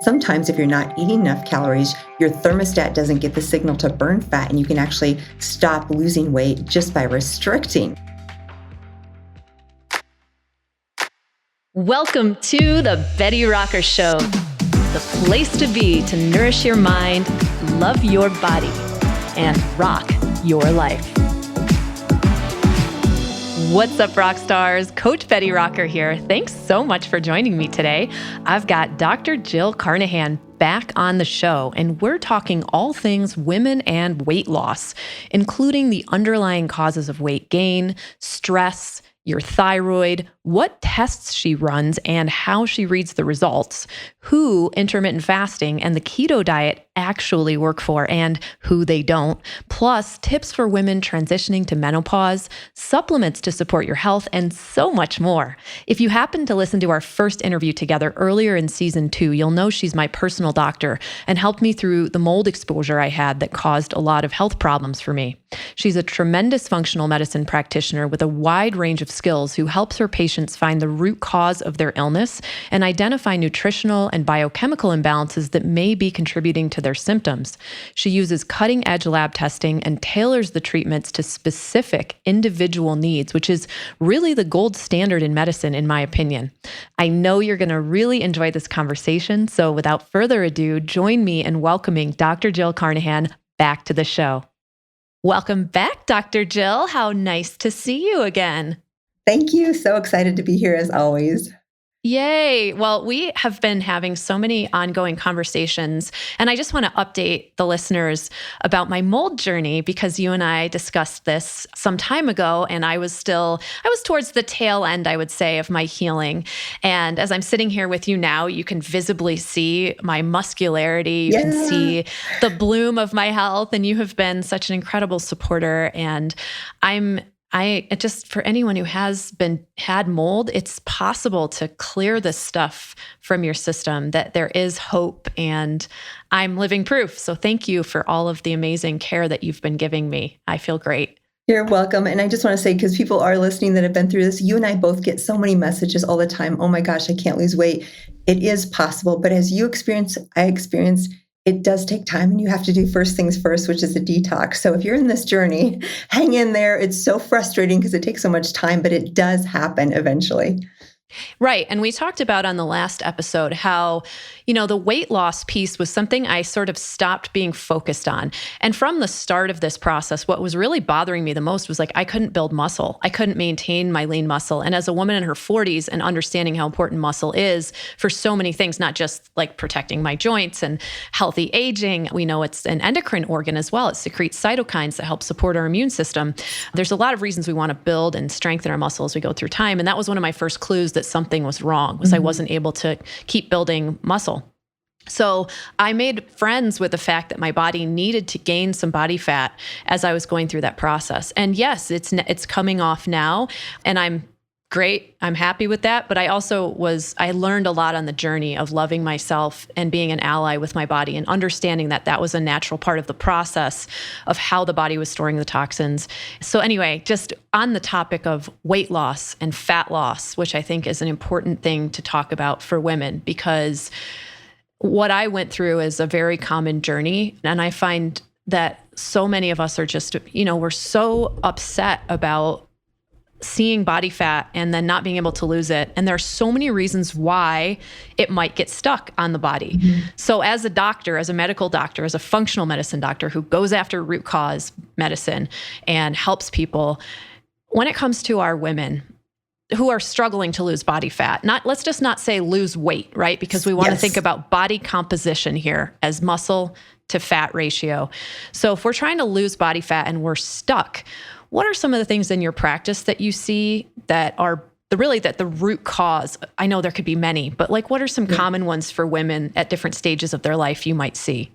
Sometimes if you're not eating enough calories, your thermostat doesn't get the signal to burn fat, and you can actually stop losing weight just by restricting. Welcome to the Betty Rocker Show, the place to be to nourish your mind, love your body, and rock your life. What's up, rock stars? Coach Betty Rocker here. Thanks so much for joining me today. I've got Dr. Jill Carnahan back on the show, and we're talking all things women and weight loss, including the underlying causes of weight gain, stress, your thyroid, what tests she runs and how she reads the results, who intermittent fasting and the keto diet actually work for and who they don't, plus tips for women transitioning to menopause, supplements to support your health, and so much more. If you happen to listen to our first interview together earlier in season 2, you'll know she's my personal doctor and helped me through the mold exposure I had that caused a lot of health problems for me. She's a tremendous functional medicine practitioner with a wide range of skills who helps her patients find the root cause of their illness and identify nutritional and biochemical imbalances that may be contributing to their symptoms. She uses cutting-edge lab testing and tailors the treatments to specific individual needs, which is really the gold standard in medicine, in my opinion. I know you're going to really enjoy this conversation, so without further ado, join me in welcoming Dr. Jill Carnahan back to the show. Welcome back, Dr. Jill. How nice to see you again. Thank you. So excited to be here as always. Yay. Well, we have been having so many ongoing conversations, and I just want to update the listeners about my mold journey because you and I discussed this some time ago, and I was towards the tail end, I would say, of my healing. And as I'm sitting here with you now, you can visibly see my muscularity. You can see the bloom of my health, and you have been such an incredible supporter. And I just, for anyone who has had mold, it's possible to clear this stuff from your system, that there is hope, and I'm living proof. So thank you for all of the amazing care that you've been giving me. I feel great. You're welcome. And I just want to say, because people are listening that have been through this, you and I both get so many messages all the time. Oh my gosh, I can't lose weight. It is possible. But as you experience, I experience, it does take time, and you have to do first things first, which is a detox. So if you're in this journey, hang in there. It's so frustrating because it takes so much time, but it does happen eventually. Right. And we talked about on the last episode how, the weight loss piece was something I sort of stopped being focused on. And from the start of this process, what was really bothering me the most was I couldn't build muscle. I couldn't maintain my lean muscle. And as a woman in her 40s and understanding how important muscle is for so many things, not just like protecting my joints and healthy aging, we know it's an endocrine organ as well. It secretes cytokines that help support our immune system. There's a lot of reasons we want to build and strengthen our muscle as we go through time. And that was one of my first clues that something was wrong, was I wasn't able to keep building muscle. So I made friends with the fact that my body needed to gain some body fat as I was going through that process. And yes, it's coming off now, and I'm great. I'm happy with that. But I learned a lot on the journey of loving myself and being an ally with my body and understanding that that was a natural part of the process of how the body was storing the toxins. So anyway, just on the topic of weight loss and fat loss, which I think is an important thing to talk about for women, because what I went through is a very common journey. And I find that so many of us are just, we're so upset about seeing body fat and then not being able to lose it. And there are so many reasons why it might get stuck on the body. So as a doctor, as a medical doctor, as a functional medicine doctor who goes after root cause medicine and helps people, when it comes to our women who are struggling to lose body fat, let's just not say lose weight, right? Because we want to think about body composition here as muscle to fat ratio. So if we're trying to lose body fat and we're stuck, what are some of the things in your practice that you see that are the root cause? I know there could be many, but what are some common ones for women at different stages of their life you might see?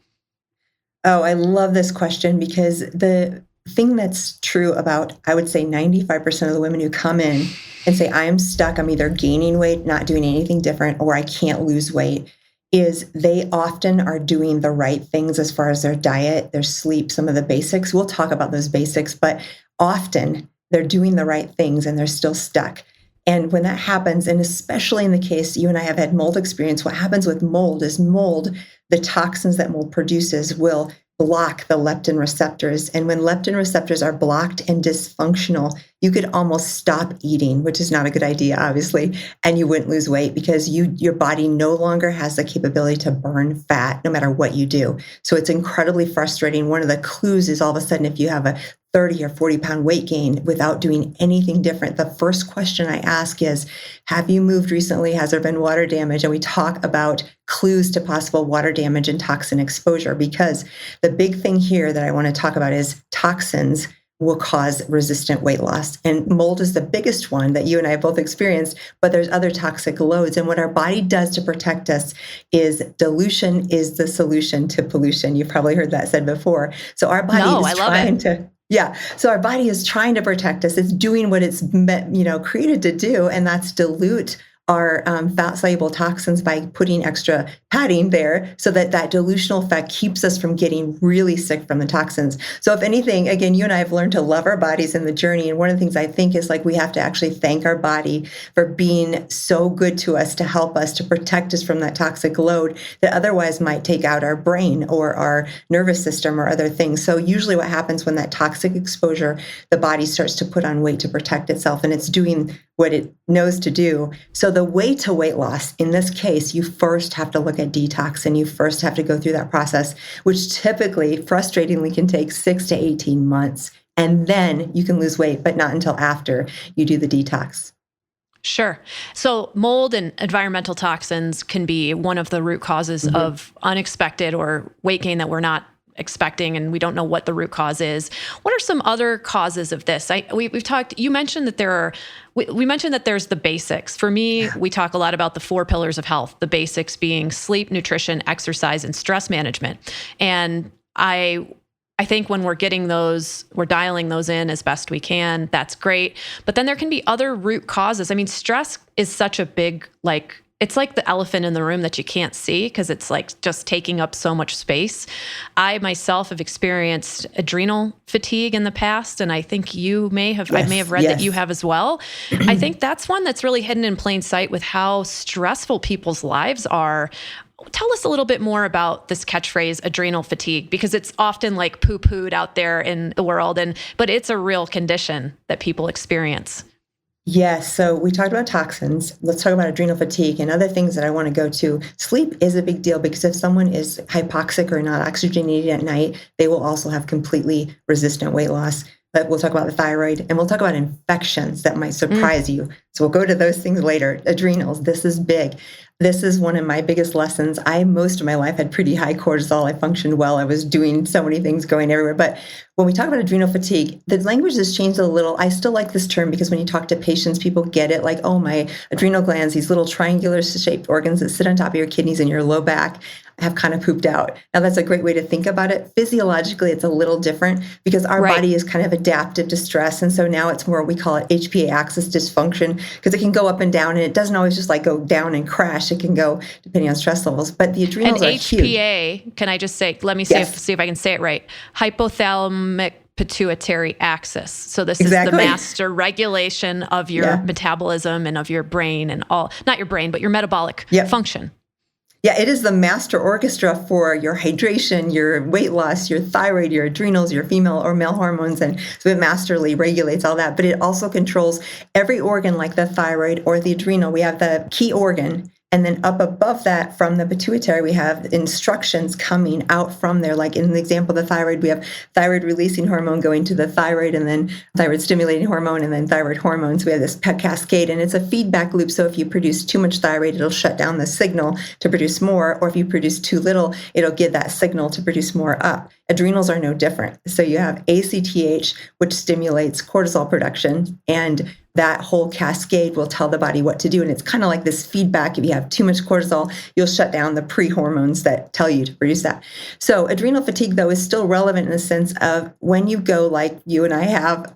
Oh, I love this question, because the thing that's true about, I would say 95% of the women who come in and say, I am stuck, I'm either gaining weight, not doing anything different, or I can't lose weight, is they often are doing the right things as far as their diet, their sleep, some of the basics. We'll talk about those basics, but often they're doing the right things and they're still stuck. And when that happens, and especially in the case you and I have had mold experience, what happens with mold is the toxins that mold produces will block the leptin receptors. And when leptin receptors are blocked and dysfunctional, you could almost stop eating, which is not a good idea, obviously, and you wouldn't lose weight because your body no longer has the capability to burn fat no matter what you do. So it's incredibly frustrating. One of the clues is all of a sudden, if you have a 30 or 40 pound weight gain without doing anything different, the first question I ask is, have you moved recently? Has there been water damage? And we talk about clues to possible water damage and toxin exposure, because the big thing here that I want to talk about is toxins will cause resistant weight loss. And mold is the biggest one that you and I have both experienced, but there's other toxic loads. And what our body does to protect us is dilution is the solution to pollution. You've probably heard that said before. So our body is trying to, yeah. So our body is trying to protect us. It's doing what it's created to do, and that's dilute our fat-soluble toxins by putting extra padding there so that dilutional effect keeps us from getting really sick from the toxins. So if anything, again, you and I have learned to love our bodies in the journey. And one of the things I think is we have to actually thank our body for being so good to us, to help us, to protect us from that toxic load that otherwise might take out our brain or our nervous system or other things. So usually what happens when that toxic exposure, the body starts to put on weight to protect itself, and it's doing what it knows to do. So the way to weight loss, in this case, you first have to look at detox, and you first have to go through that process, which typically, frustratingly, can take 6 to 18 months. And then you can lose weight, but not until after you do the detox. Sure. So mold and environmental toxins can be one of the root causes of unexpected or weight gain that we're not expecting, and we don't know what the root cause is. What are some other causes of this? We've talked, you mentioned that we mentioned that there's the basics. For me, we talk a lot about the 4 pillars of health, the basics being sleep, nutrition, exercise, and stress management. And I think when we're getting those, we're dialing those in as best we can. That's great. But then there can be other root causes. I mean, stress is such a big, it's like the elephant in the room that you can't see because it's just taking up so much space. I myself have experienced adrenal fatigue in the past, and I think you may have, I may have read that you have as well. I think that's one that's really hidden in plain sight with how stressful people's lives are. Tell us a little bit more about this catchphrase, adrenal fatigue, because it's often poo-pooed out there in the world, but it's a real condition that people experience. Yes. So we talked about toxins. Let's talk about adrenal fatigue and other things that I want to go to. Sleep is a big deal because if someone is hypoxic or not oxygenated at night, they will also have completely resistant weight loss. But we'll talk about the thyroid, and we'll talk about infections that might surprise you. So we'll go to those things later. Adrenals, this is big. This is one of my biggest lessons. Most of my life had pretty high cortisol. I functioned well. I was doing so many things going everywhere. But when we talk about adrenal fatigue, the language has changed a little. I still like this term because when you talk to patients, people get it oh, my adrenal glands, these little triangular shaped organs that sit on top of your kidneys and your low back, have kind of pooped out. Now, that's a great way to think about it. Physiologically, it's a little different because our body is kind of adaptive to stress. And so now it's more, we call it HPA axis dysfunction, because it can go up and down, and it doesn't always just go down and crash. It can go depending on stress levels. But the adrenals are HPA, huge. Can I just say, let me see if I can say it right. Hypothalamic pituitary axis. So this is the master regulation of your metabolism and of your brain and all, not your brain, but your metabolic function. Yeah, it is the master orchestra for your hydration, your weight loss, your thyroid, your adrenals, your female or male hormones. And so it masterly regulates all that. But it also controls every organ like the thyroid or the adrenal. We have the key organ. And then up above that, from the pituitary, we have instructions coming out from there. Like in the example of the thyroid, we have thyroid releasing hormone going to the thyroid, and then thyroid stimulating hormone, and then thyroid hormones. We have this cascade, and it's a feedback loop. So if you produce too much thyroid, it'll shut down the signal to produce more. Or if you produce too little, it'll give that signal to produce more up. Adrenals are no different. So you have ACTH, which stimulates cortisol production, and that whole cascade will tell the body what to do. And it's kind of like this feedback. If you have too much cortisol, you'll shut down the pre-hormones that tell you to produce that. So adrenal fatigue, though, is still relevant in the sense of when you go like you and I have,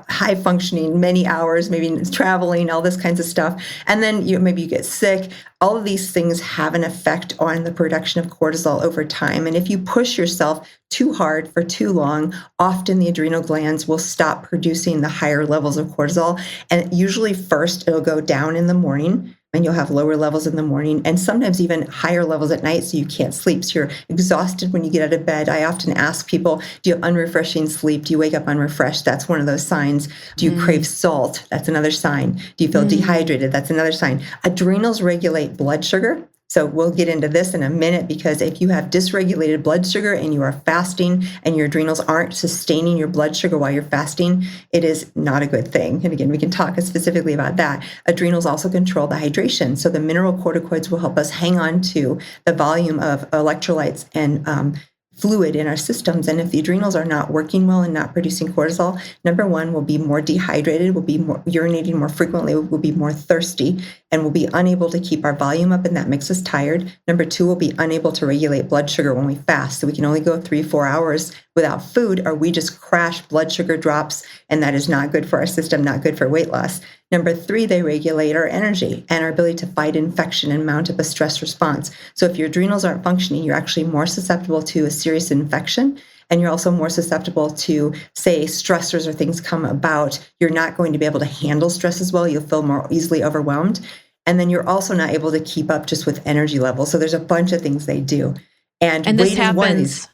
high functioning, many hours, maybe traveling, all this kinds of stuff. And then maybe you get sick. All of these things have an effect on the production of cortisol over time. And if you push yourself too hard for too long, often the adrenal glands will stop producing the higher levels of cortisol. And usually first it'll go down in the morning and you'll have lower levels in the morning and sometimes even higher levels at night so you can't sleep. So you're exhausted when you get out of bed. I often ask people, do you have unrefreshing sleep? Do you wake up unrefreshed? That's one of those signs. Do you crave salt? That's another sign. Do you feel dehydrated? That's another sign. Adrenals regulate blood sugar. So we'll get into this in a minute because if you have dysregulated blood sugar and you are fasting and your adrenals aren't sustaining your blood sugar while you're fasting, it is not a good thing. And again, we can talk specifically about that. Adrenals also control the hydration. So the mineral corticoids will help us hang on to the volume of electrolytes and fluid in our systems. And if the adrenals are not working well and not producing cortisol, number one, we'll be more dehydrated, we'll be more urinating more frequently, we'll be more thirsty, and we'll be unable to keep our volume up, and that makes us tired. Number two, we'll be unable to regulate blood sugar when we fast. So we can only go 3-4 hours without food, or we just crash blood sugar drops, and that is not good for our system, not good for weight loss. Number three, they regulate our energy and our ability to fight infection and mount up a stress response. So if your adrenals aren't functioning, you're actually more susceptible to a serious infection. And you're also more susceptible to, say, stressors or things come about. You're not going to be able to handle stress as well. You'll feel more easily overwhelmed. And then you're also not able to keep up just with energy levels. So there's a bunch of things they do. And this weight is one of these.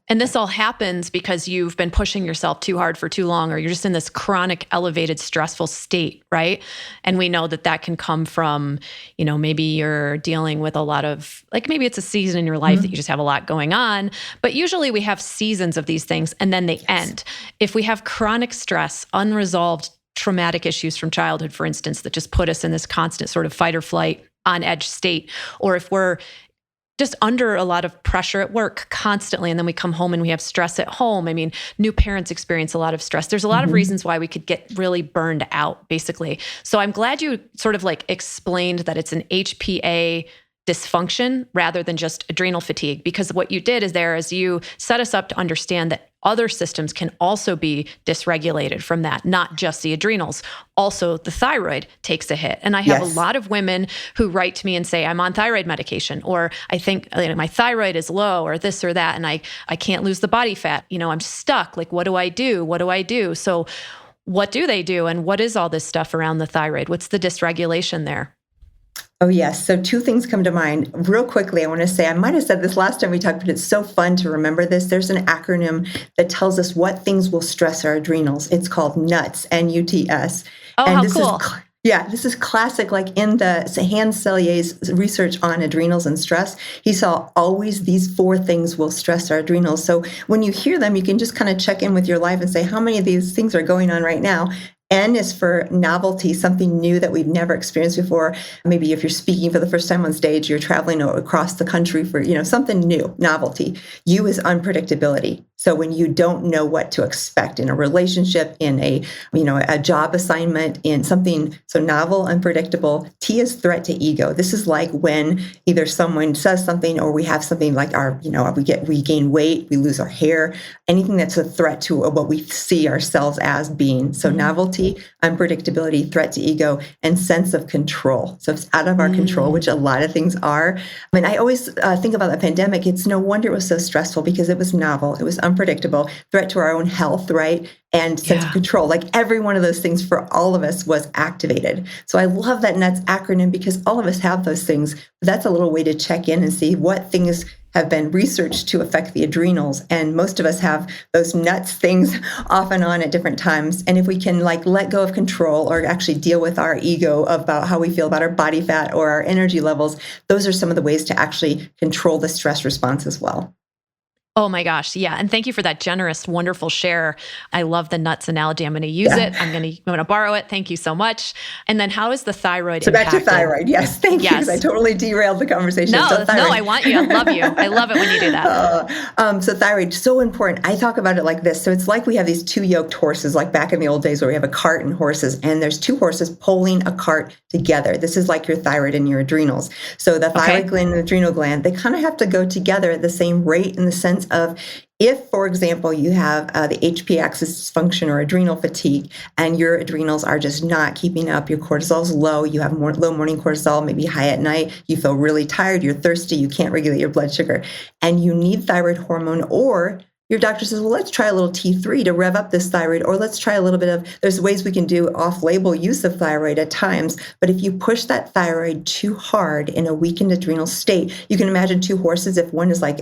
And this all happens because you've been pushing yourself too hard for too long, or you're just in this chronic, elevated, stressful state, right? And we know that can come from, maybe you're dealing with a lot of, like maybe it's a season in your life that you just have a lot going on. But usually we have seasons of these things and then they end. If we have chronic stress, unresolved traumatic issues from childhood, for instance, that just put us in this constant sort of fight or flight, on edge state, or if we're just under a lot of pressure at work constantly. And then we come home and we have stress at home. I mean, new parents experience a lot of stress. There's a lot of reasons why we could get really burned out, basically. So I'm glad you sort of like explained that it's an HPA dysfunction rather than just adrenal fatigue, because what you did is you set us up to understand that other systems can also be dysregulated from that, not just the adrenals. Also, the thyroid takes a hit. And I have a lot of women who write to me and say, I'm on thyroid medication, or I think my thyroid is low, or this or that, and I can't lose the body fat. I'm stuck. Like, what do I do? What do I do? So what do they do? And what is all this stuff around the thyroid? What's the dysregulation there? Oh, yes. So two things come to mind. Real quickly, I want to say, I might have said this last time we talked, but it's so fun to remember this. There's an acronym that tells us what things will stress our adrenals. It's called NUTS, N-U-T-S. Oh, and how this cool. This is classic, like in the Hans Selye's research on adrenals and stress. He saw always these 4 things will stress our adrenals. So when you hear them, you can just kind of check in with your life and say, how many of these things are going on right now? N is for novelty, something new that we've never experienced before. Maybe if you're speaking for the first time on stage, you're traveling across the country for, something new, novelty. U is unpredictability. So when you don't know what to expect in a relationship, in a job assignment, in something so novel, unpredictable. T is threat to ego. This is like when either someone says something or we have something like we gain weight, we lose our hair, anything that's a threat to what we see ourselves as being. So novelty, unpredictability, threat to ego, and sense of control. So it's out of our control, which a lot of things are. I mean, I always think about the pandemic. It's no wonder it was so stressful because it was novel. It was unpredictable, threat to our own health, right? And sense of control. Like every one of those things for all of us was activated. So I love that NUTS acronym because all of us have those things. But that's a little way to check in and see what things have been researched to affect the adrenals. And most of us have those NUTS things off and on at different times. And if we can let go of control or actually deal with our ego about how we feel about our body fat or our energy levels, those are some of the ways to actually control the stress response as well. Oh my gosh. Yeah. And thank you for that generous, wonderful share. I love the NUTS analogy. I'm going to use it. I'm going to borrow it. Thank you so much. And then how is the thyroid impacted? Back to thyroid. Yes. Thank you. Because I totally derailed the conversation. No, I want you. I love you. I love it when you do that. So thyroid, so important. I talk about it like this. So it's like we have these 2 yoked horses, like back in the old days where we have a cart and horses, and there's 2 horses pulling a cart together. This is like your thyroid and your adrenals. So the thyroid gland and the adrenal gland, they kind of have to go together at the same rate in the sense of if, for example, you have the HPA axis dysfunction or adrenal fatigue and your adrenals are just not keeping up, your cortisol is low, you have low morning cortisol, maybe high at night, you feel really tired, you're thirsty, you can't regulate your blood sugar, and you need thyroid hormone or your doctor says, well, let's try a little T3 to rev up this thyroid, or let's try a little bit of, there's ways we can do off-label use of thyroid at times. But if you push that thyroid too hard in a weakened adrenal state, you can imagine two horses. If one is like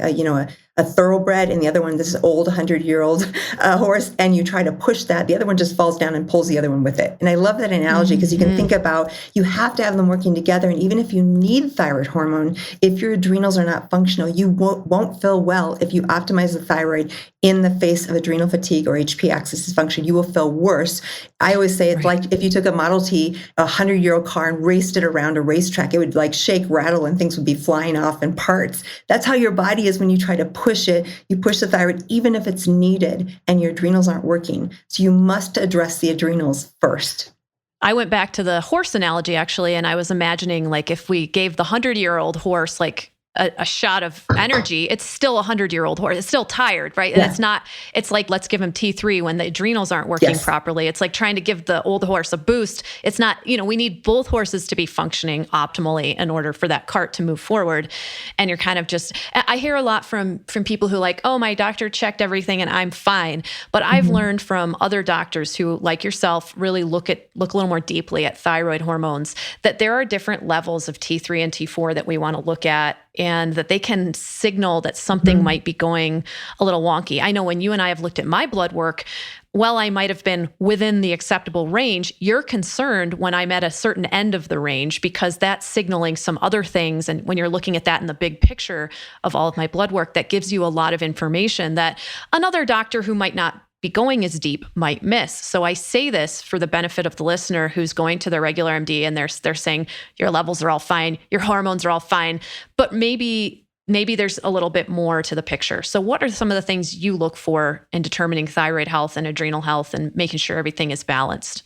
a thoroughbred and the other one, this old 100-year-old horse, and you try to push that, the other one just falls down and pulls the other one with it. And I love that analogy because you can think about, you have to have them working together. And even if you need thyroid hormone, if your adrenals are not functional, you won't feel well if you optimize the thyroid in the face of adrenal fatigue or HPA axis dysfunction. You will feel worse. I always say it's like if you took a Model T, a 100-year-old car, and raced it around a racetrack, it would like shake, rattle, and things would be flying off in parts. That's how your body is when you try to push it. You push the thyroid even if it's needed and your adrenals aren't working. So you must address the adrenals first. I went back to the horse analogy actually, and I was imagining like if we gave the 100-year-old horse like a shot of energy, it's still a 100-year-old horse. It's still tired, right? Yeah. And it's like, let's give him T3 when the adrenals aren't working properly. It's like trying to give the old horse a boost. It's not, we need both horses to be functioning optimally in order for that cart to move forward. And you're kind of I hear a lot from people who like, oh, my doctor checked everything and I'm fine. But I've learned from other doctors who, like yourself, really look a little more deeply at thyroid hormones, that there are different levels of T3 and T4 that we want to look at, and that they can signal that something might be going a little wonky. I know when you and I have looked at my blood work, while I might have been within the acceptable range, you're concerned when I'm at a certain end of the range because that's signaling some other things. And when you're looking at that in the big picture of all of my blood work, that gives you a lot of information that another doctor who might not be going as deep might miss. So I say this for the benefit of the listener who's going to their regular MD and they're saying your levels are all fine, your hormones are all fine, but maybe there's a little bit more to the picture. So what are some of the things you look for in determining thyroid health and adrenal health and making sure everything is balanced?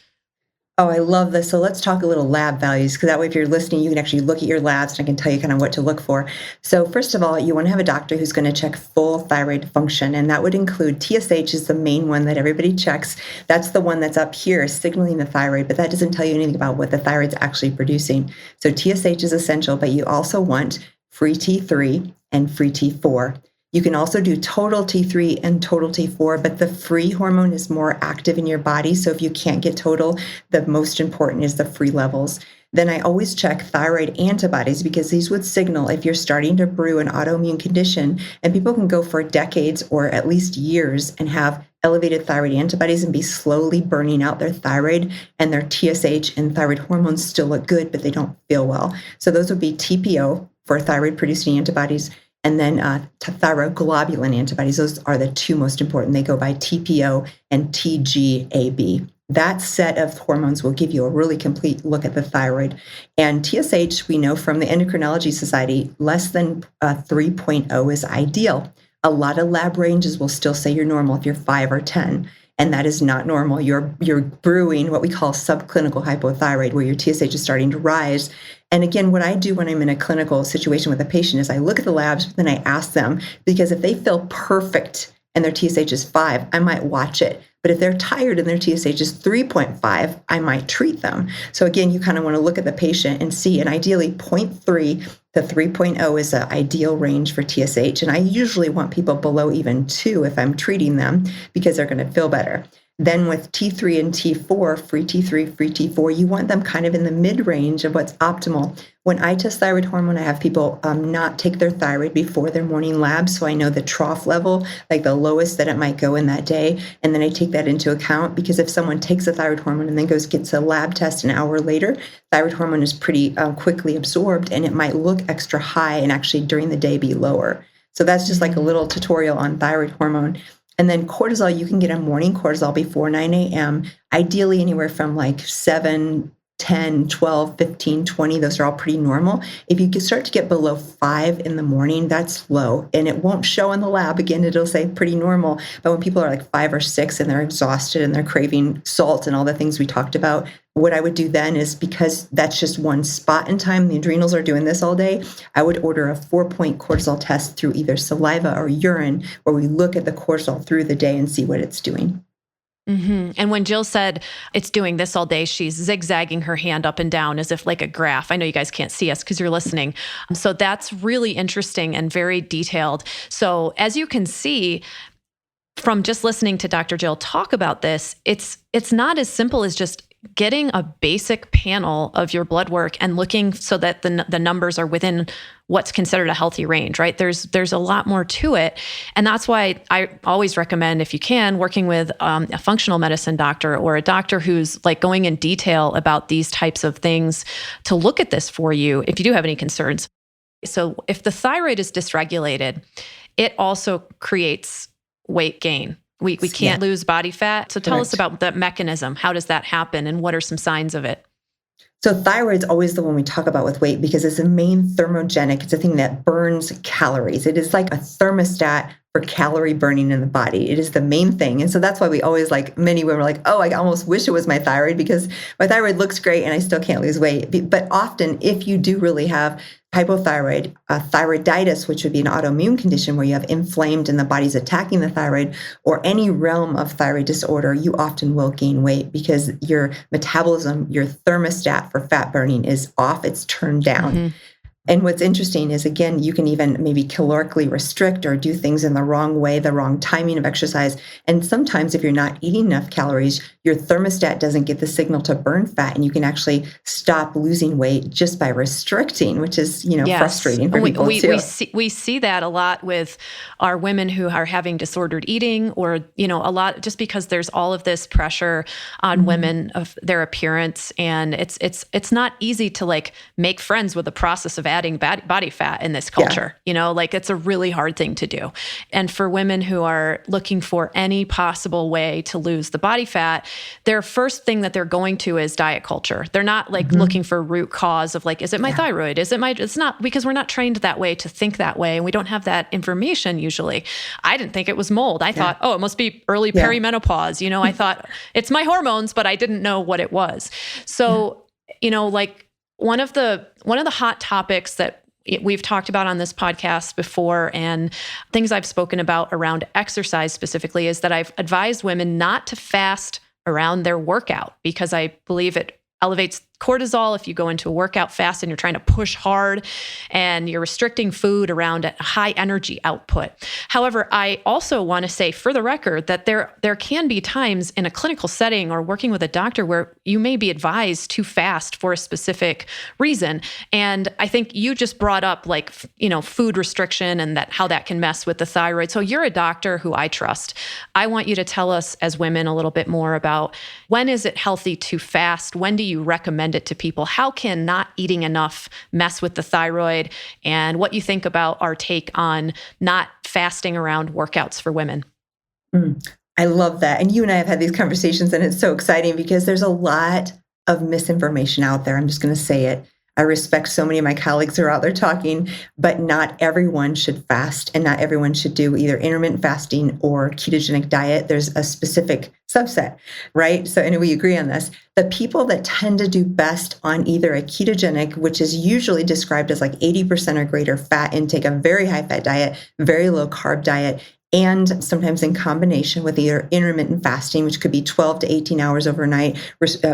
Oh, I love this. So let's talk a little lab values, because that way if you're listening, you can actually look at your labs and I can tell you kind of what to look for. So first of all, you want to have a doctor who's going to check full thyroid function, and that would include TSH is the main one that everybody checks. That's the one that's up here signaling the thyroid, but that doesn't tell you anything about what the thyroid's actually producing. So TSH is essential, but you also want free T3 and free T4. You can also do total T3 and total T4, but the free hormone is more active in your body. So if you can't get total, the most important is the free levels. Then I always check thyroid antibodies because these would signal if you're starting to brew an autoimmune condition, and people can go for decades or at least years and have elevated thyroid antibodies and be slowly burning out their thyroid, and their TSH and thyroid hormones still look good, but they don't feel well. So those would be TPO for thyroid producing antibodies, and then thyroglobulin antibodies. Those are the two most important. They go by TPO and TGAB. That set of hormones will give you a really complete look at the thyroid. And TSH, we know from the Endocrinology Society, less than 3.0 is ideal. A lot of lab ranges will still say you're normal if you're 5 or 10. And that is not normal. You're brewing what we call subclinical hypothyroid, where your TSH is starting to rise. And again, what I do when I'm in a clinical situation with a patient is I look at the labs, then I ask them, because if they feel perfect and their TSH is 5, I might watch it. But if they're tired and their TSH is 3.5, I might treat them. So again, you kind of want to look at the patient and see, and ideally 0.3 to 3.0 is the ideal range for TSH. And I usually want people below even 2 if I'm treating them, because they're going to feel better. Then with T3 and T4, free T3, free T4, you want them kind of in the mid-range of what's optimal. When I test thyroid hormone, I have people not take their thyroid before their morning lab, so I know the trough level, like the lowest that it might go in that day, and then I take that into account, because if someone takes a thyroid hormone and then gets a lab test an hour later, thyroid hormone is pretty quickly absorbed, and it might look extra high and actually during the day be lower. So that's just like a little tutorial on thyroid hormone. And then cortisol, you can get a morning cortisol before 9 a.m., ideally anywhere from like 7, 10, 12, 15, 20. Those are all pretty normal. If you start to get below 5 in the morning, that's low. And it won't show in the lab. Again, it'll say pretty normal. But when people are like 5 or 6 and they're exhausted and they're craving salt and all the things we talked about, what I would do then is, because that's just one spot in time, the adrenals are doing this all day, I would order a 4-point cortisol test through either saliva or urine, where we look at the cortisol through the day and see what it's doing. Mm-hmm. And when Jill said it's doing this all day, she's zigzagging her hand up and down as if like a graph. I know you guys can't see us because you're listening. So that's really interesting and very detailed. So as you can see, from just listening to Dr. Jill talk about this, it's not as simple as just getting a basic panel of your blood work and looking so that the numbers are within what's considered a healthy range, right? There's a lot more to it. And that's why I always recommend, if you can, working with a functional medicine doctor or a doctor who's like going in detail about these types of things to look at this for you if you do have any concerns. So if the thyroid is dysregulated, it also creates weight gain. We can't lose body fat. So tell us about that mechanism. How does that happen and what are some signs of it? So thyroid's always the one we talk about with weight because it's the main thermogenic. It's a thing that burns calories. It is like a thermostat for calorie burning in the body. It is the main thing. And so that's why we always, like, many women are like, oh, I almost wish it was my thyroid because my thyroid looks great and I still can't lose weight. But often if you do really have hypothyroid, thyroiditis, which would be an autoimmune condition where you have inflamed and the body's attacking the thyroid, or any realm of thyroid disorder, you often will gain weight because your metabolism, your thermostat for fat burning is off, it's turned down. Mm-hmm. And what's interesting is, again, you can even maybe calorically restrict or do things in the wrong way, the wrong timing of exercise. And sometimes if you're not eating enough calories, your thermostat doesn't get the signal to burn fat, and you can actually stop losing weight just by restricting, which is, yes, frustrating for people too. We see that a lot with our women who are having disordered eating, or, a lot, just because there's all of this pressure on women of their appearance. And it's not easy to like make friends with the process of adding body fat in this culture. Yeah. It's a really hard thing to do. And for women who are looking for any possible way to lose the body fat, their first thing that they're going to is diet culture. They're not like looking for root cause of like, is it my thyroid? It's not, because we're not trained that way to think that way. And we don't have that information usually. I didn't think it was mold. I thought, it must be early perimenopause. I thought it's my hormones, but I didn't know what it was. So, one of the hot topics that we've talked about on this podcast before, and things I've spoken about around exercise specifically, is that I've advised women not to fast around their workout because I believe it elevates cortisol if you go into a workout fast and you're trying to push hard and you're restricting food around a high energy output. However, I also want to say for the record that there can be times in a clinical setting or working with a doctor where you may be advised to fast for a specific reason. And I think you just brought up food restriction and how that can mess with the thyroid. So you're a doctor who I trust. I want you to tell us as women a little bit more about, when is it healthy to fast? When do you recommend it to people? How can not eating enough mess with the thyroid? And what you think about our take on not fasting around workouts for women? I love that. And you and I have had these conversations, and it's so exciting because there's a lot of misinformation out there. I'm just going to say it. I respect so many of my colleagues who are out there talking, but not everyone should fast, and not everyone should do either intermittent fasting or ketogenic diet. There's a specific subset, right? So, and we agree on this. The people that tend to do best on either a ketogenic, which is usually described as like 80% or greater fat intake, a very high fat diet, very low carb diet, and sometimes in combination with either intermittent fasting, which could be 12 to 18 hours overnight,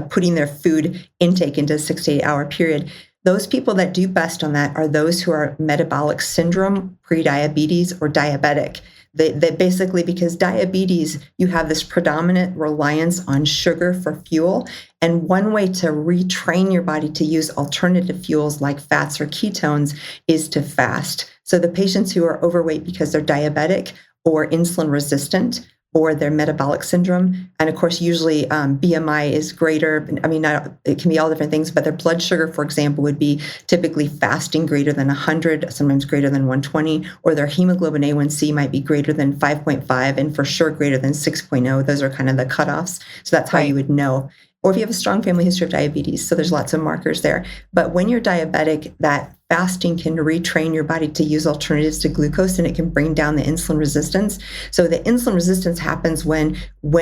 putting their food intake into a 6 to 8 hour period. Those people that do best on that are those who are metabolic syndrome, prediabetes, or diabetic. They basically, because diabetes, you have this predominant reliance on sugar for fuel. And one way to retrain your body to use alternative fuels like fats or ketones is to fast. So the patients who are overweight because they're diabetic or insulin resistant, or their metabolic syndrome. And of course, usually BMI is greater. I mean, it can be all different things, but their blood sugar, for example, would be typically fasting greater than 100, sometimes greater than 120, or their hemoglobin A1C might be greater than 5.5, and for sure greater than 6.0. Those are kind of the cutoffs. So that's how you would know. Or if you have a strong family history of diabetes. So there's lots of markers there. But when you're diabetic, that fasting can retrain your body to use alternatives to glucose, and it can bring down the insulin resistance. So the insulin resistance happens when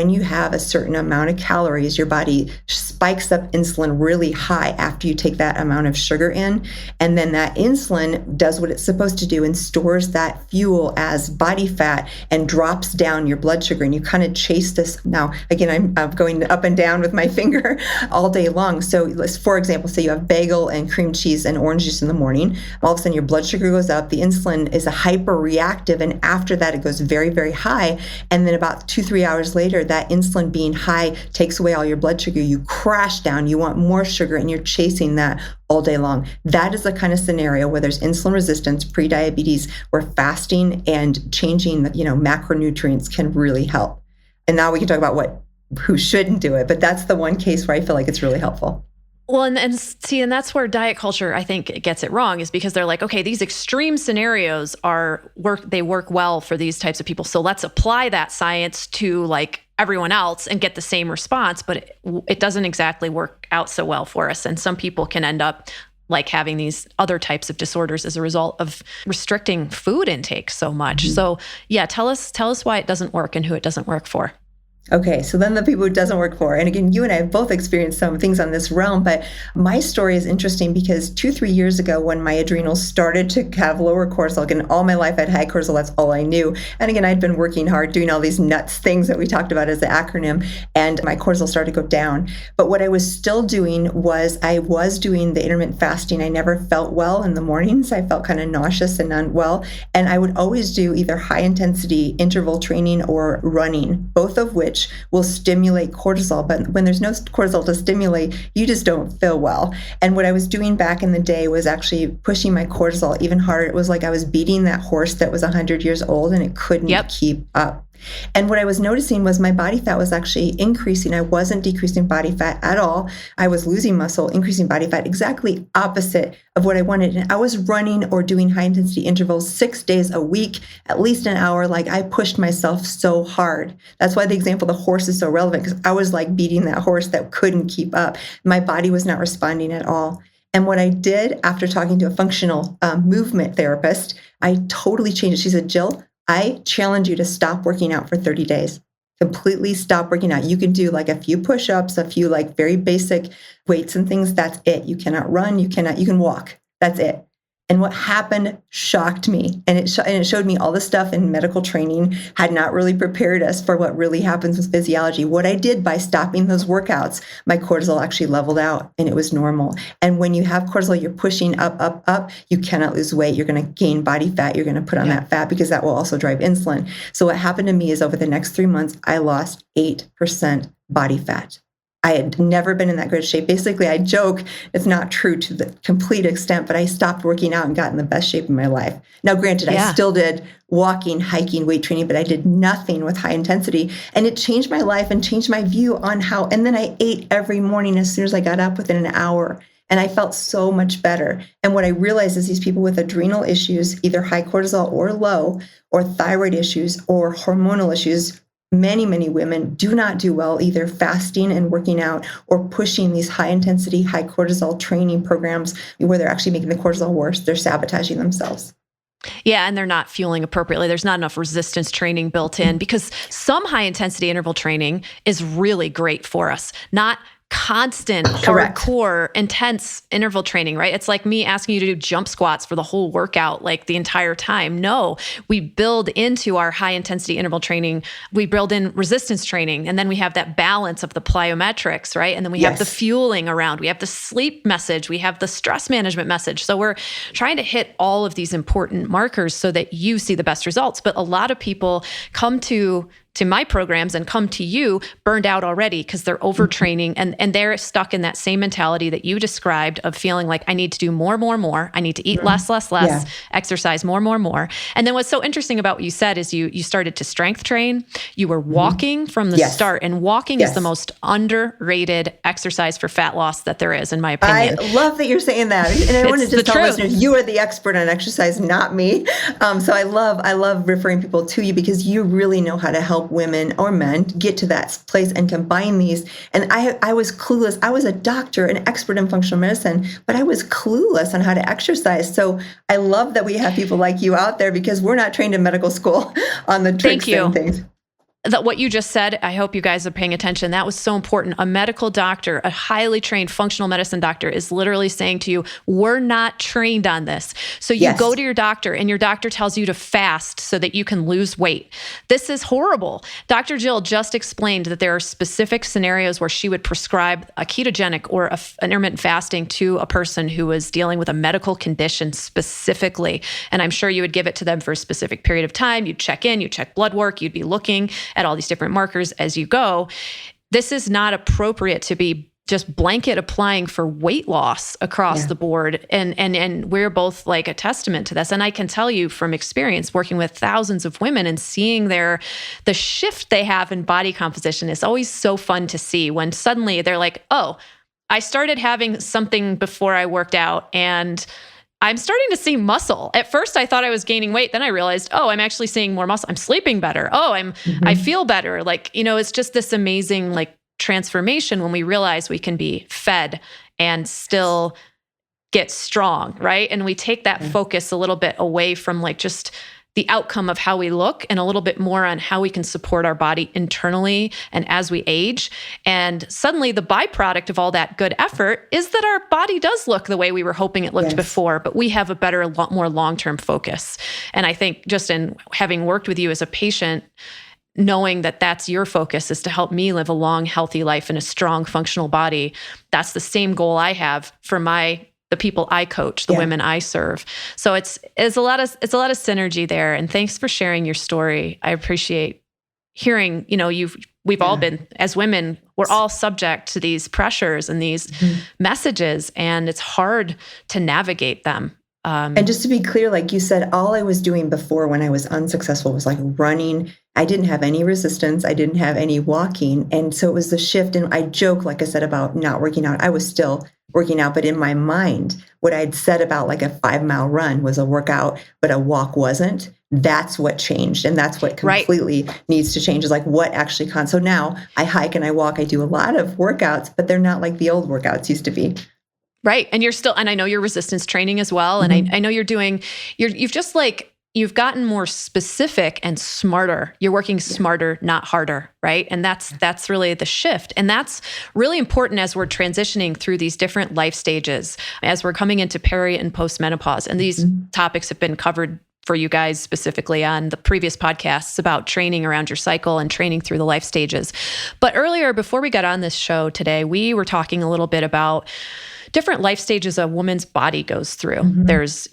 you have a certain amount of calories, your body spikes up insulin really high after you take that amount of sugar in. And then that insulin does what it's supposed to do and stores that fuel as body fat and drops down your blood sugar. And you kind of chase this. Now, again, I'm going up and down with my finger all day long. So let's, for example, say you have bagel and cream cheese and orange juice in the morning. morning. All of a sudden your blood sugar goes up, the insulin is a hyperreactive, and after that it goes very, very high. And then about 2-3 hours later, that insulin being high takes away all your blood sugar. You crash down, you want more sugar, and you're chasing that all day long. That is the kind of scenario where there's insulin resistance, prediabetes, where fasting and changing the, macronutrients can really help. And now we can talk about who shouldn't do it, but that's the one case where I feel like it's really helpful. Well, and that's where diet culture, I think, gets it wrong, is because they're like, okay, these extreme scenarios they work well for these types of people. So let's apply that science to like everyone else and get the same response, but it doesn't exactly work out so well for us. And some people can end up like having these other types of disorders as a result of restricting food intake so much. Mm-hmm. So yeah, tell us why it doesn't work and who it doesn't work for. Okay, so then the people who it doesn't work for. And again, you and I have both experienced some things on this realm, but my story is interesting because 2-3 years ago when my adrenals started to have lower cortisol, again, all my life I had high cortisol, that's all I knew. And again, I'd been working hard, doing all these nuts things that we talked about as the acronym, and my cortisol started to go down. But what I was still doing was I was doing the intermittent fasting. I never felt well in the mornings. I felt kind of nauseous and unwell. And I would always do either high intensity interval training or running, both of which will stimulate cortisol. But when there's no cortisol to stimulate, you just don't feel well. And what I was doing back in the day was actually pushing my cortisol even harder. It was like I was beating that horse that was 100 years old and it couldn't keep up. And what I was noticing was my body fat was actually increasing. I wasn't decreasing body fat at all. I was losing muscle, increasing body fat, exactly opposite of what I wanted. And I was running or doing high intensity intervals 6 days a week, at least an hour. Like I pushed myself so hard. That's why the example of the horse is so relevant, because I was like beating that horse that couldn't keep up. My body was not responding at all. And what I did after talking to a functional movement therapist, I totally changed it. She said, Jill, I challenge you to stop working out for 30 days. Completely stop working out. You can do like a few push-ups, a few like very basic weights and things. That's it. You cannot run. You can walk. That's it. And what happened shocked me. And it showed me all the stuff in medical training had not really prepared us for what really happens with physiology. What I did by stopping those workouts, my cortisol actually leveled out and it was normal. And when you have cortisol, you're pushing up, up, up. You cannot lose weight. You're going to gain body fat. You're going to put on that fat because that will also drive insulin. So what happened to me is over the next 3 months, I lost 8% body fat. I had never been in that good shape. Basically, I joke, it's not true to the complete extent, but I stopped working out and got in the best shape of my life. Now, granted, I still did walking, hiking, weight training, but I did nothing with high intensity. And it changed my life and changed my view on how, and then I ate every morning as soon as I got up within an hour. And I felt so much better. And what I realized is these people with adrenal issues, either high cortisol or low, or thyroid issues or hormonal issues, many, many women do not do well either fasting and working out or pushing these high intensity, high cortisol training programs where they're actually making the cortisol worse. They're sabotaging themselves. Yeah, and they're not fueling appropriately. There's not enough resistance training built in because some high intensity interval training is really great for us, not constant, hardcore, intense interval training, right? It's like me asking you to do jump squats for the whole workout, like the entire time. No, we build into our high intensity interval training, we build in resistance training, and then we have that balance of the plyometrics, right? And then we have the fueling around, we have the sleep message, we have the stress management message. So we're trying to hit all of these important markers so that you see the best results. But a lot of people come to my programs and come to you burned out already because they're overtraining and they're stuck in that same mentality that you described of feeling like I need to do more. I need to eat less, exercise more. And then what's so interesting about what you said is you started to strength train. You were walking from the start, and walking is the most underrated exercise for fat loss that there is, in my opinion. I love that you're saying that. And I want to just tell listeners, you are the expert on exercise, not me. So I love referring people to you because you really know how to help women or men get to that place and combine these. And I was clueless. I was a doctor, an expert in functional medicine, but I was clueless on how to exercise. So I love that we have people like you out there because we're not trained in medical school on the tricks and things. that what you just said, I hope you guys are paying attention. That was so important. A medical doctor, a highly trained functional medicine doctor is literally saying to you, we're not trained on this. So you go to your doctor and your doctor tells you to fast so that you can lose weight. This is horrible. Dr. Jill just explained that there are specific scenarios where she would prescribe a ketogenic or intermittent fasting to a person who was dealing with a medical condition specifically. And I'm sure you would give it to them for a specific period of time. You'd check in, you'd check blood work, you'd be looking at all these different markers as you go. This is not appropriate to be just blanket applying for weight loss across the board. And we're both like a testament to this. And I can tell you from experience working with thousands of women and seeing the shift they have in body composition is always so fun to see when suddenly they're like, oh, I started having something before I worked out and I'm starting to see muscle. At first, I thought I was gaining weight. Then I realized, oh, I'm actually seeing more muscle. I'm sleeping better. Oh, I feel better. Like, it's just this amazing like transformation when we realize we can be fed and still get strong, right? And we take that focus a little bit away from like just the outcome of how we look and a little bit more on how we can support our body internally and as we age. And suddenly the byproduct of all that good effort is that our body does look the way we were hoping it looked before, but we have a better, more long-term focus. And I think just in having worked with you as a patient, knowing that that's your focus is to help me live a long, healthy life in a strong, functional body. That's the same goal I have for the people I coach, the women I serve. So it's a lot of synergy there. And thanks for sharing your story. I appreciate hearing, we've all been, as women, we're all subject to these pressures and these messages, and it's hard to navigate them. And just to be clear, like you said, all I was doing before when I was unsuccessful was like running. I didn't have any resistance. I didn't have any walking. And so it was the shift. And I joke, like I said, about not working out. I was still working out, but in my mind, what I'd said about like a 5-mile run was a workout, but a walk wasn't. That's what changed. And that's what completely needs to change is like what actually counts. So now I hike and I walk. I do a lot of workouts, but they're not like the old workouts used to be. Right. And and I know you're resistance training as well. And I know you've gotten more specific and smarter. You're working smarter, not harder. Right. And that's really the shift. And that's really important as we're transitioning through these different life stages, as we're coming into peri and postmenopause. And these topics have been covered for you guys specifically on the previous podcasts about training around your cycle and training through the life stages. But earlier, before we got on this show today, we were talking a little bit about different life stages a woman's body goes through. There's,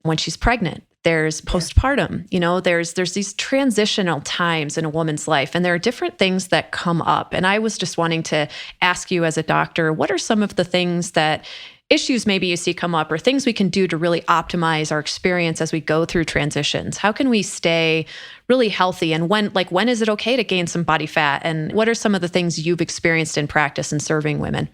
when she's pregnant, there's postpartum, there's these transitional times in a woman's life, and there are different things that come up. And I was just wanting to ask you as a doctor, what are some of the issues maybe you see come up or things we can do to really optimize our experience as we go through transitions? How can we stay really healthy? And when is it okay to gain some body fat? And what are some of the things you've experienced in practice in serving women?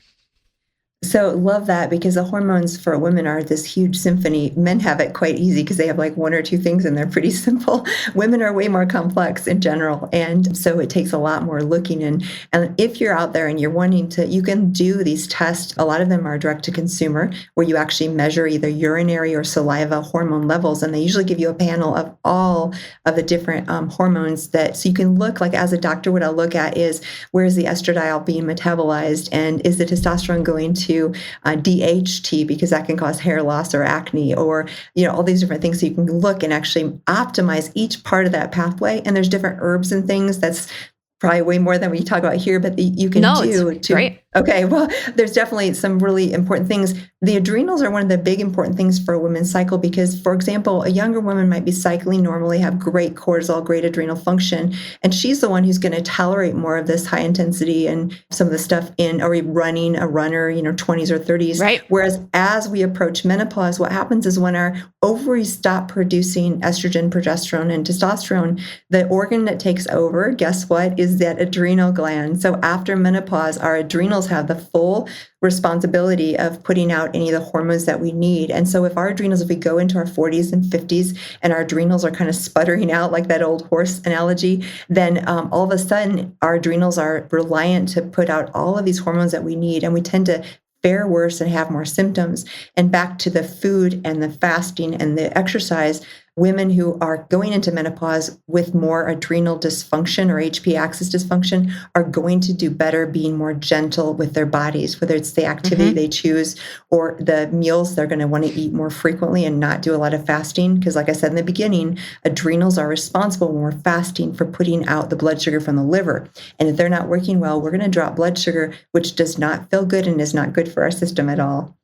So love that, because the hormones for women are this huge symphony. Men have it quite easy because they have like one or two things and they're pretty simple. Women are way more complex in general. And so it takes a lot more looking in. And if you're out there and you're wanting to, you can do these tests. A lot of them are direct to consumer, where you actually measure either urinary or saliva hormone levels. And they usually give you a panel of all of the different hormones so you can look, like as a doctor, what I'll look at is where is the estradiol being metabolized, and is the testosterone going to DHT, because that can cause hair loss or acne, or all these different things. So you can look and actually optimize each part of that pathway. And there's different herbs and things. That's probably way more than we talk about here, but you can do to. Great. Okay, well, there's definitely some really important things. The adrenals are one of the big important things for a woman's cycle because, for example, a younger woman might be cycling normally, have great cortisol, great adrenal function, and she's the one who's going to tolerate more of this high intensity and some of the stuff or running a runner, 20s or 30s. Right. Whereas as we approach menopause, what happens is when our ovaries stop producing estrogen, progesterone, and testosterone, the organ that takes over, guess what, is that adrenal gland. So after menopause, our adrenals have the full responsibility of putting out any of the hormones that we need. And so if we go into our 40s and 50s and our adrenals are kind of sputtering out like that old horse analogy, then all of a sudden our adrenals are reliant to put out all of these hormones that we need. And we tend to fare worse and have more symptoms. And back to the food and the fasting and the exercise, women who are going into menopause with more adrenal dysfunction or HP axis dysfunction are going to do better being more gentle with their bodies, whether it's the activity they choose or the meals they're going to want to eat more frequently and not do a lot of fasting. Because like I said in the beginning, adrenals are responsible when we're fasting for putting out the blood sugar from the liver. And if they're not working well, we're going to drop blood sugar, which does not feel good and is not good for our system at all.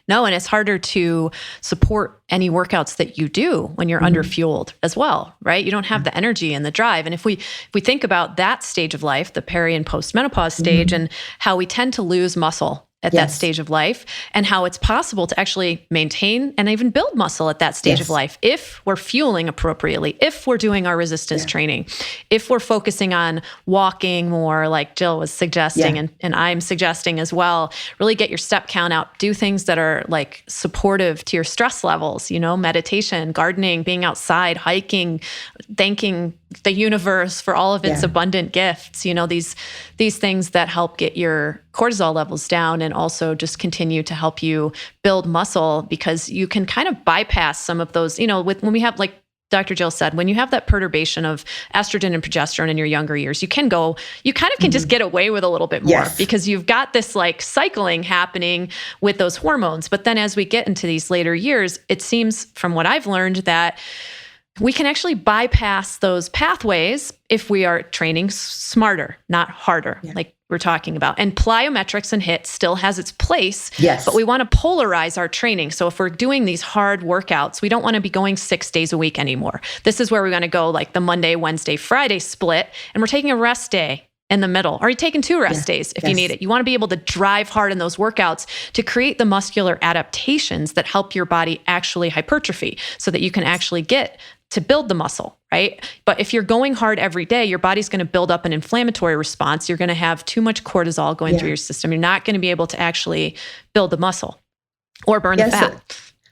No, and it's harder to support any workouts that you do when you're underfueled as well, right? You don't have the energy and the drive. And if we think about that stage of life, the peri and post-menopause stage, and how we tend to lose muscle at that stage of life, and how it's possible to actually maintain and even build muscle at that stage of life if we're fueling appropriately, if we're doing our resistance training, if we're focusing on walking more, like Jill was suggesting, and I'm suggesting as well. Really get your step count out, do things that are like supportive to your stress levels, meditation, gardening, being outside, hiking, thanking the universe for all of its abundant gifts, these things that help get your cortisol levels down and also just continue to help you build muscle, because you can kind of bypass some of those, when we have, like Dr. Jill said, when you have that perturbation of estrogen and progesterone in your younger years, you kind of can just get away with a little bit more because you've got this like cycling happening with those hormones. But then as we get into these later years, it seems from what I've learned that we can actually bypass those pathways if we are training smarter, not harder, like we're talking about. And plyometrics and HIIT still has its place, but we want to polarize our training. So if we're doing these hard workouts, we don't want to be going 6 days a week anymore. This is where we're going to go like the Monday, Wednesday, Friday split, and we're taking a rest day in the middle. Or you're taking 2 rest days if you need it. You want to be able to drive hard in those workouts to create the muscular adaptations that help your body actually hypertrophy so that you can actually get to build the muscle, right? But if you're going hard every day, your body's going to build up an inflammatory response. You're going to have too much cortisol going through your system. You're not going to be able to actually build the muscle or burn the fat.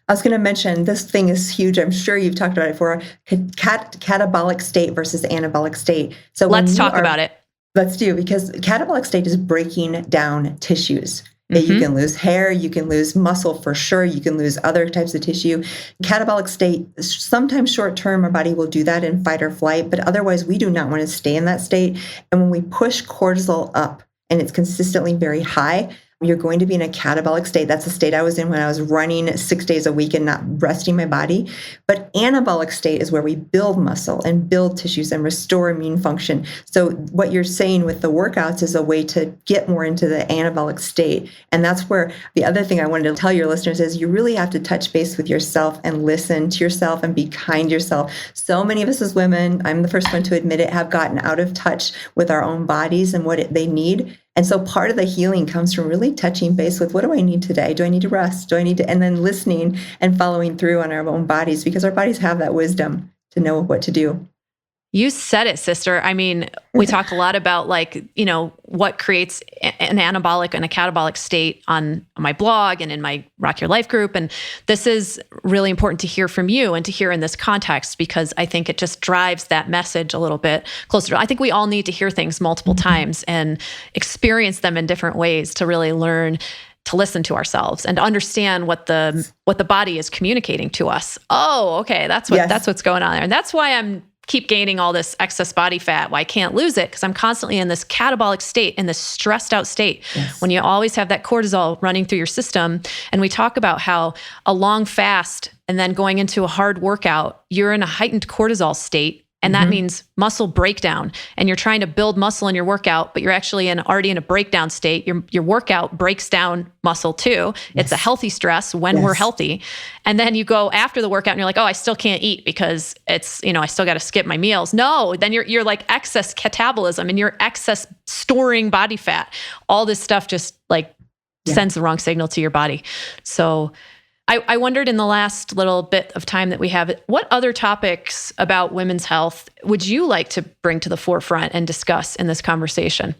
I was going to mention, this thing is huge. I'm sure you've talked about it before. Catabolic state versus anabolic state. So let's talk about it. Let's do, because catabolic state is breaking down tissues. You can lose hair, you can lose muscle for sure, you can lose other types of tissue. Catabolic state, sometimes short term, our body will do that in fight or flight, but otherwise we do not want to stay in that state. And when we push cortisol up and it's consistently very high, you're going to be in a catabolic state. That's the state I was in when I was running 6 days a week and not resting my body. But anabolic state is where we build muscle and build tissues and restore immune function. So what you're saying with the workouts is a way to get more into the anabolic state. And that's where the other thing I wanted to tell your listeners is you really have to touch base with yourself and listen to yourself and be kind to yourself. So many of us as women, I'm the first one to admit it, have gotten out of touch with our own bodies and what they need. And so part of the healing comes from really touching base with, what do I need today? Do I need to rest? Do I need to, and then listening and following through on our own bodies, because our bodies have that wisdom to know what to do. You said it, sister. I mean, we talk a lot about what creates an anabolic and a catabolic state on my blog and in my Rock Your Life group. And this is really important to hear from you and to hear in this context, because I think it just drives that message a little bit closer. I think we all need to hear things multiple times and experience them in different ways to really learn to listen to ourselves and understand what the body is communicating to us. Oh, okay. That's what's going on there. And that's why I'm keep gaining all this excess body fat. Why I can't lose it, because I'm constantly in this catabolic state, in this stressed out state. When you always have that cortisol running through your system. And we talk about how a long fast and then going into a hard workout, you're in a heightened cortisol state. And that means muscle breakdown. And you're trying to build muscle in your workout, but you're actually already in a breakdown state. Your workout breaks down muscle too. It's a healthy stress when we're healthy. And then you go after the workout and you're like, oh, I still can't eat because it's, I still got to skip my meals. No, then you're like excess catabolism and you're excess storing body fat. All this stuff just sends the wrong signal to your body. So I wondered, in the last little bit of time that we have, what other topics about women's health would you like to bring to the forefront and discuss in this conversation?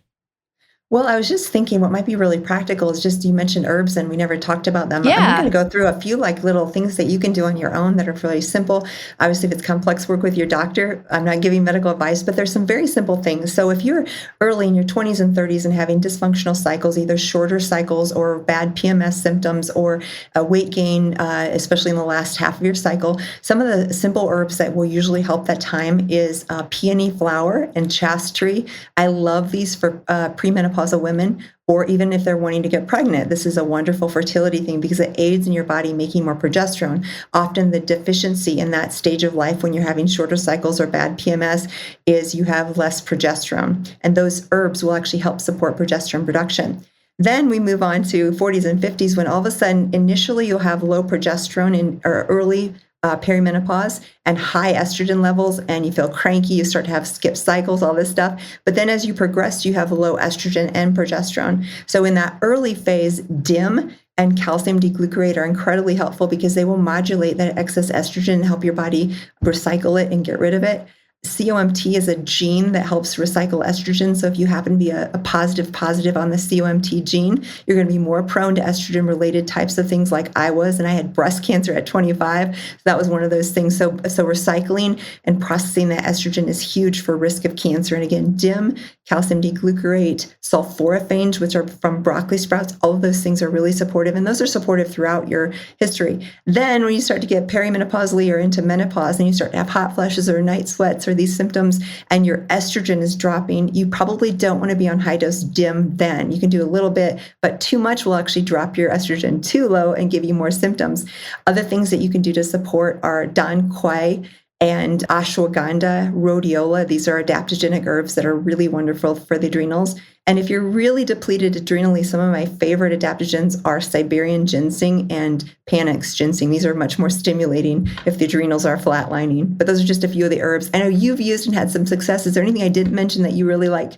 Well, I was just thinking what might be really practical is just you mentioned herbs and we never talked about them. I'm going Yeah. to go through a few like little things that you can do on your own that are really simple. Obviously, if it's complex, work with your doctor. I'm not giving medical advice, but there's some very simple things. So if you're early in your 20s and 30s and having dysfunctional cycles, either shorter cycles or bad PMS symptoms or weight gain, especially in the last half of your cycle, some of the simple herbs that will usually help that time is peony flower and chaste tree. I love these for premenopausal women, or even if they're wanting to get pregnant. This is a wonderful fertility thing because it aids in your body making more progesterone. Often the deficiency in that stage of life when you're having shorter cycles or bad PMS is you have less progesterone. And those herbs will actually help support progesterone production. Then we move on to 40s and 50s when all of a sudden, initially you'll have low progesterone in or early perimenopause and high estrogen levels, and you feel cranky, you start to have skipped cycles, all this stuff. But then as you progress, you have low estrogen and progesterone. So in that early phase, DIM and calcium D-glucarate are incredibly helpful because they will modulate that excess estrogen and help your body recycle it and get rid of it. COMT is a gene that helps recycle estrogen. So if you happen to be a positive on the COMT gene, you're going to be more prone to estrogen-related types of things like I was, and I had breast cancer at 25. So that was one of those things. So recycling and processing that estrogen is huge for risk of cancer. And again, DIM, calcium D-glucarate, sulforaphanes, which are from broccoli sprouts, all of those things are really supportive, and those are supportive throughout your history. Then when you start to get perimenopausally or into menopause and you start to have hot flashes or night sweats or these symptoms and your estrogen is dropping, you probably don't want to be on high dose DIM then. You can do a little bit, but too much will actually drop your estrogen too low and give you more symptoms. Other things that you can do to support are Dan Quai and ashwagandha, rhodiola. These are adaptogenic herbs that are really wonderful for the adrenals. And if you're really depleted adrenally, some of my favorite adaptogens are Siberian ginseng and Panax ginseng. These are much more stimulating if the adrenals are flatlining. But those are just a few of the herbs. I know you've used and had some success. Is there anything I didn't mention that you really like?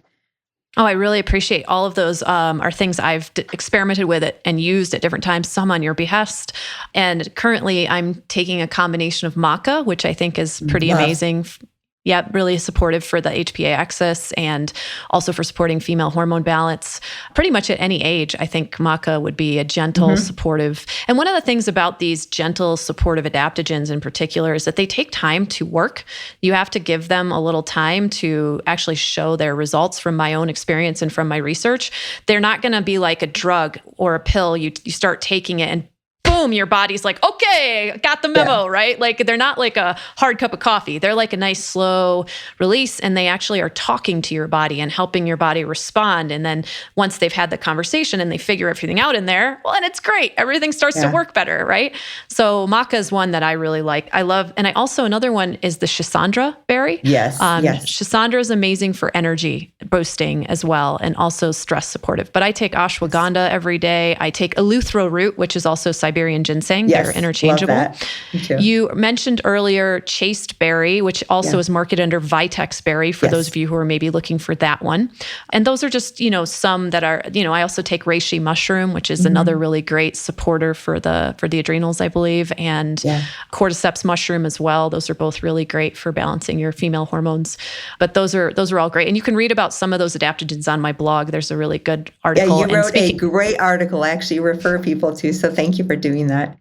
Oh, I really appreciate all of those are things I've experimented with it and used at different times, some on your behest. And currently I'm taking a combination of maca, which I think is pretty amazing. Yeah, really supportive for the HPA axis and also for supporting female hormone balance. Pretty much at any age, I think maca would be a gentle, supportive. And one of the things about these gentle, supportive adaptogens in particular is that they take time to work. You have to give them a little time to actually show their results from my own experience and from my research. They're not going to be like a drug or a pill. You start taking it and boom, your body's like, okay, got the memo, right? Like they're not like a hard cup of coffee. They're like a nice slow release, and they actually are talking to your body and helping your body respond. And then once they've had the conversation and they figure everything out in there, well, and it's great. Everything starts to work better, right? So maca is one that I really like. I love, and I also, another one is the Schisandra berry. Yes. Schisandra is amazing for energy boosting as well, and also stress supportive. But I take ashwagandha every day. I take eleuthero root, which is also Siberian ginseng. Yes, they're interchangeable. love that. Me too. You mentioned earlier chaste berry, which also is marketed under Vitex berry for those of you who are maybe looking for that one. And those are just, some that are, I also take reishi mushroom, which is another really great supporter for the adrenals, I believe, and cordyceps mushroom as well. Those are both really great for balancing your female hormones. But those are all great. And you can read about some of those adaptogens on my blog. There's a really good article. Yeah, you wrote a great article, actually, refer people to. So thank you for doing that.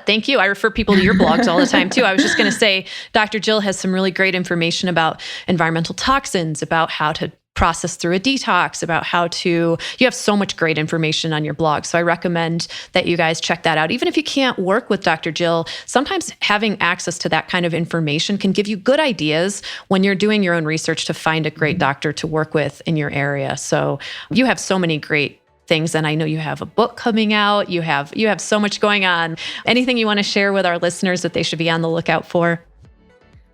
Thank you. I refer people to your blogs all the time too. I was just going to say, Dr. Jill has some really great information about environmental toxins, about how to process through a detox, about you have so much great information on your blog. So I recommend that you guys check that out. Even if you can't work with Dr. Jill, sometimes having access to that kind of information can give you good ideas when you're doing your own research to find a great doctor to work with in your area. So you have so many great things. And I know you have a book coming out. You have so much going on. Anything you want to share with our listeners that they should be on the lookout for?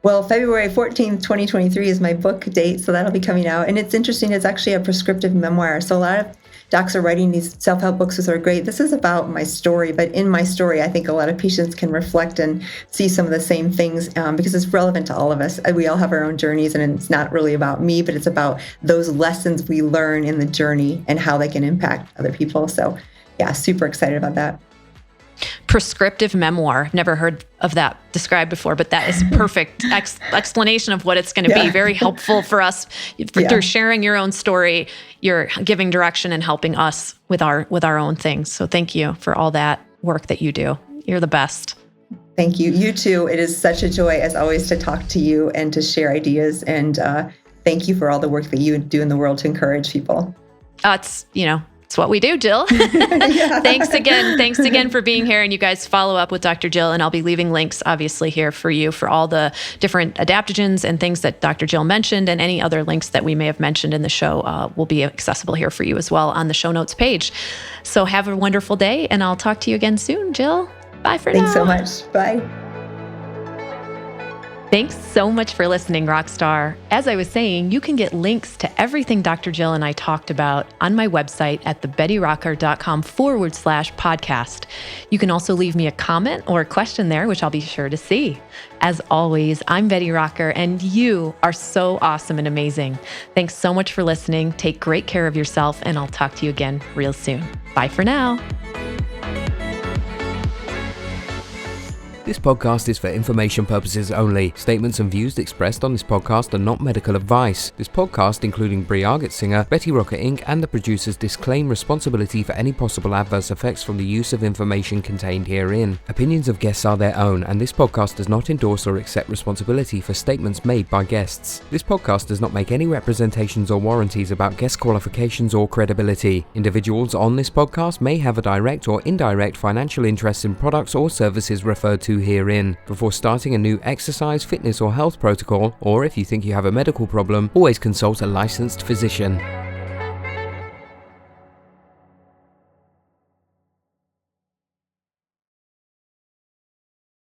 Well, February 14th, 2023 is my book date, so that'll be coming out. And it's interesting, it's actually a prescriptive memoir. So a lot of docs are writing these self-help books, which are great. This is about my story, but in my story, I think a lot of patients can reflect and see some of the same things because it's relevant to all of us. We all have our own journeys, and it's not really about me, but it's about those lessons we learn in the journey and how they can impact other people. So yeah, super excited about that. prescriptive memoir. I've never heard of that described before, but that is perfect explanation of what it's going to be. Very helpful for us through sharing your own story. You're giving direction and helping us with our own things. So thank you for all that work that you do. You're the best. Thank you. You too. It is such a joy, as always, to talk to you and to share ideas. And thank you for all the work that you do in the world to encourage people. It's what we do, Jill. Thanks again for being here. And you guys follow up with Dr. Jill, and I'll be leaving links obviously here for you for all the different adaptogens and things that Dr. Jill mentioned, and any other links that we may have mentioned in the show will be accessible here for you as well on the show notes page. So have a wonderful day, and I'll talk to you again soon, Jill. Bye for now. Thanks so much. Bye. Thanks so much for listening, Rockstar. As I was saying, you can get links to everything Dr. Jill and I talked about on my website at thebettyrocker.com/podcast. You can also leave me a comment or a question there, which I'll be sure to see. As always, I'm Betty Rocker, and you are so awesome and amazing. Thanks so much for listening. Take great care of yourself, and I'll talk to you again real soon. Bye for now. This podcast is for information purposes only. Statements and views expressed on this podcast are not medical advice. This podcast, including Brie Argetsinger, Betty Rocker Inc., and the producers disclaim responsibility for any possible adverse effects from the use of information contained herein. Opinions of guests are their own, and this podcast does not endorse or accept responsibility for statements made by guests. This podcast does not make any representations or warranties about guest qualifications or credibility. Individuals on this podcast may have a direct or indirect financial interest in products or services referred to herein. Before starting a new exercise, fitness, or health protocol, or if you think you have a medical problem, always consult a licensed physician.